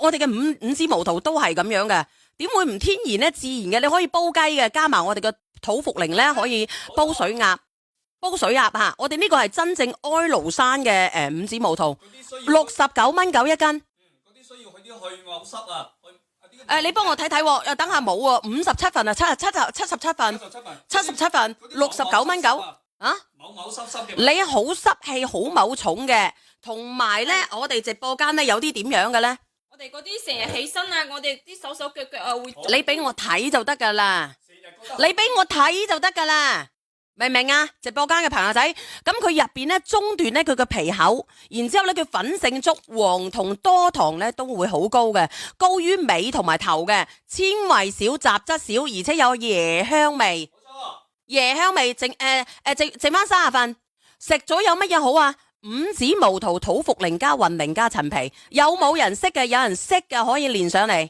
我哋嘅五子無圖都係咁樣嘅，點會唔天然咧？自然嘅，你可以煲雞嘅，加埋我哋嘅土茯苓咧，可以煲水鴨。煲水鴨吓，我哋呢個係真正哀牢山嘅五子無圖，69蚊9一斤。嗰啲需要去啲去嘔濕啊。你幫我睇睇喎，等下冇喎，57份啊，77份，77份，69蚊9啊。某某濕濕嘅。你好濕氣，好某重嘅，同埋咧，我哋直播間咧有啲點樣嘅咧？我哋嗰啲成日起身啊，我哋啲手手腳腳啊會。你俾我睇就得噶啦，你俾我睇就得噶啦。明唔明啊？直播間嘅朋友仔，咁佢入邊咧中段咧佢嘅皮厚，然之後咧佢粉性足，黃同多糖咧都會好高嘅，高於尾同埋頭嘅，纖維少，雜質少，而且有椰香味。椰香味剩翻30份，食咗有乜嘢好啊？五子無圖、土茯苓加雲苓加陳皮，有冇人識嘅？有人識嘅可以連上嚟，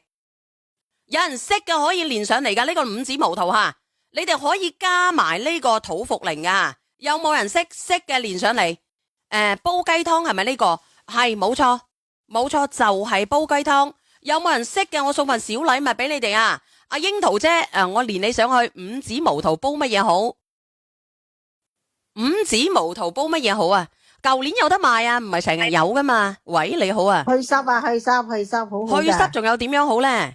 有人識嘅可以連上嚟噶。呢個五子無圖吓。你哋可以加埋呢個土茯苓啊！有冇人識嘅連上嚟？煲雞湯係咪呢個？係冇錯，冇錯就係煲雞湯。有冇人識嘅？我送份小禮物俾你哋啊！阿櫻桃姐，我連你上去五子無圖煲乜嘢好？五子無圖煲乜嘢好啊？舊年有得賣啊，唔係成日有噶嘛？喂，你好啊！去濕啊，去濕，好好去濕仲有點樣好呢？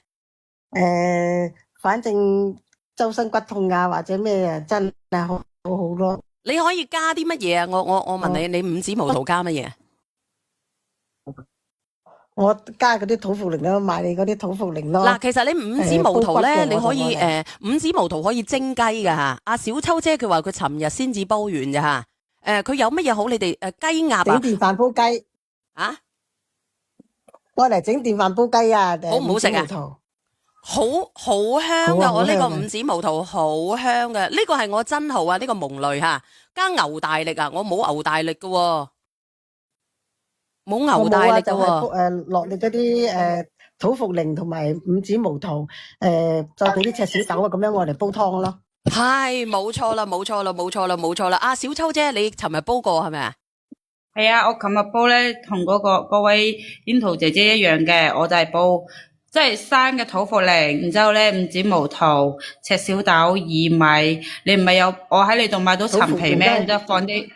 反正。周身骨痛啊，或者咩啊，真係好咯。你可以加啲乜嘢啊？我問你，你五子無圖加乜嘢？我加嗰啲土茯苓咯，買你嗰啲土茯苓咯。嗱，其實你五子無圖咧，你可以五子無圖可以蒸雞噶吓。阿小秋姐佢話佢尋日先至煲完咋吓。佢有乜嘢好？你哋雞鴨啊？整電飯煲雞啊？我嚟整電飯煲雞啊！好唔好食啊？好香噶，我呢個五子無圖好香嘅，呢個係我珍號啊，呢個蒙雷吓，加牛大力啊，我冇牛大力噶，冇牛大力噶，落你嗰啲土茯苓同埋五子無圖，再俾啲赤小豆啊，咁樣我嚟煲湯咯。係，冇錯啦，阿小秋姐，你尋日煲過係咪啊？係啊，我琴日煲咧同嗰位櫻桃姐姐一樣嘅，我就係煲。即係生嘅土茯苓，然之後咧五子無圖、赤小豆、薏米，你唔係有我喺你度買到陳皮咩？然之後放啲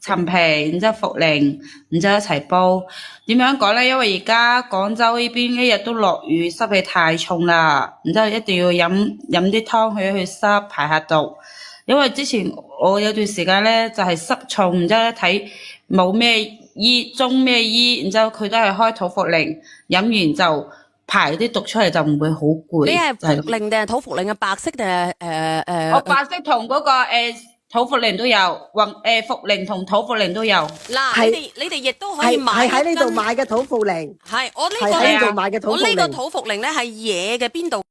陳皮，然之後茯苓，然之後一齊煲。點樣講咧？因為而家廣州呢邊一日都落雨，濕氣太重啦，然之後一定要飲啲湯去濕排下毒。因為之前我有段時間咧就係濕重，然之後咧睇冇咩醫中咩醫，然之後佢都係開土茯苓，飲完就排啲毒出嚟就唔會好攰。你係茯苓定係土茯苓嘅白色定係我白色同嗰個土茯苓都有，茯苓同土茯苓都有。嗱，你哋亦都可以買。係喺呢度買嘅土茯苓。係我呢係喺呢度買嘅土茯苓。我呢個土茯苓咧係野嘅邊度？